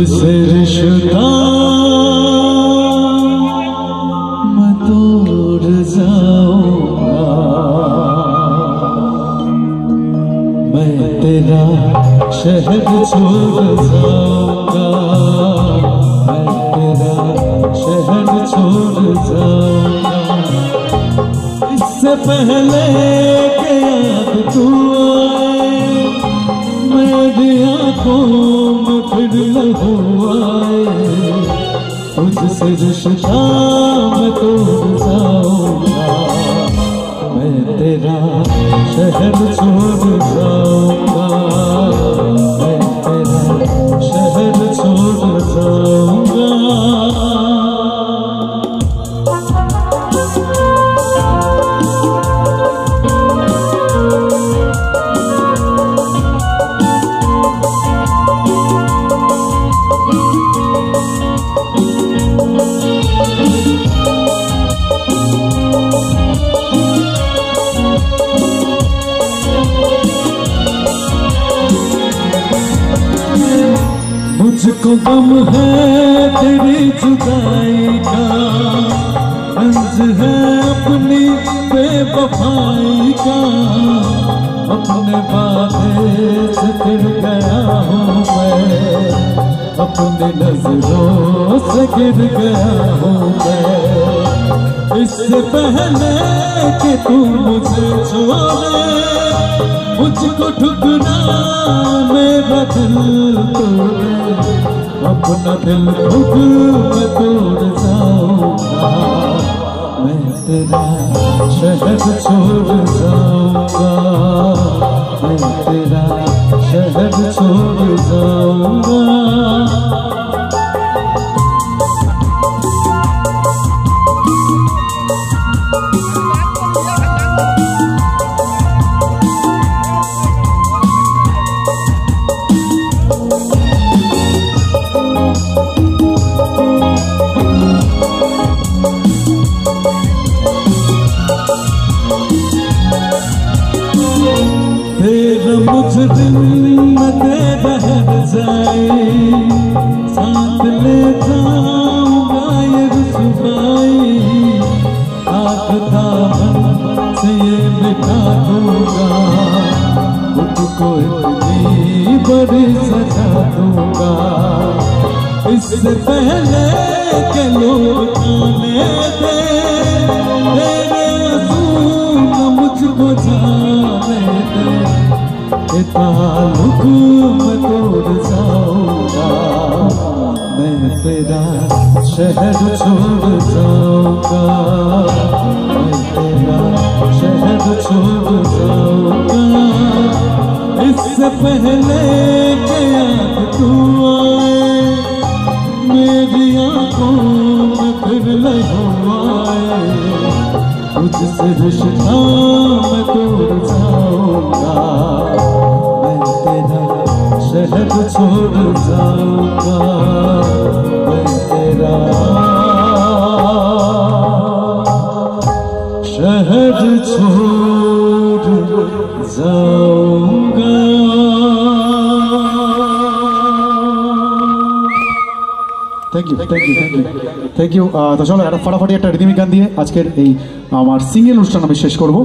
तुझसे रिश्ता मैं तोड़ जाऊंगा, मैं तेरा शहर छोड़ जाऊंगा, मैं तेरा शहर छोड़ जाऊंगा। इससे पहले के याद तू आए मेरी आंखों में फिर लहू आए, तुझसे रिश्ता मैं तोड़ जाऊंगा, मैं तेरा शहर छोड़ जाऊंगा, मैं तेरा शहर छोड़ जाऊंगा। मुझको गम है तेरी जुदाई का, रंज है अपनी बेवफाई का, अपने वादे से फिर गया हूँ मैं, अपनी नजरों से गिर गया हूँ मैं। इससे पहले कि तू मुझे छोड़े मुझको ठुकरा मेरा दिल तोड़े, अपना दिल खुद मैं तोड़ जाऊंगा, मैं तेरा शहर छोड़ जाऊंगा, मैं तेरा शहर छोड़ जाऊंगा। तेरा मुझ दिन में तेरा हर जाए, साथ ले जाऊंगा ये रुसवाई, हाथ दामन से ये मिटा दूंगा, खुद को इतनी बड़ी सजा दूंगा। इससे पहले के लोग आने दे तेरे असूल मुझको जाने दे, ये ताल्लुक मैं तोड़ जाऊंगा, मैं तेरा शहर छोड़ जाऊंगा, मैं तेरा शहर छोड़ जाऊंगा। इससे पहले के याद तू आए मेरी आंखों में फिर लहू आए, तुझसे रिश्ता मैं तोड़ जाऊंगा, मैं तेरा शहर छोड़ जाऊंगा, मैं तेरा शहर छोड़ जाऊंगा। Thank you thank you thank you thank you. तो चलो একটা ফাটাফাটি একটা রিদমিক গান দিয়ে আজকের এই আমার সিঙ্গেল অনুষ্ঠান আমি শেষ করব।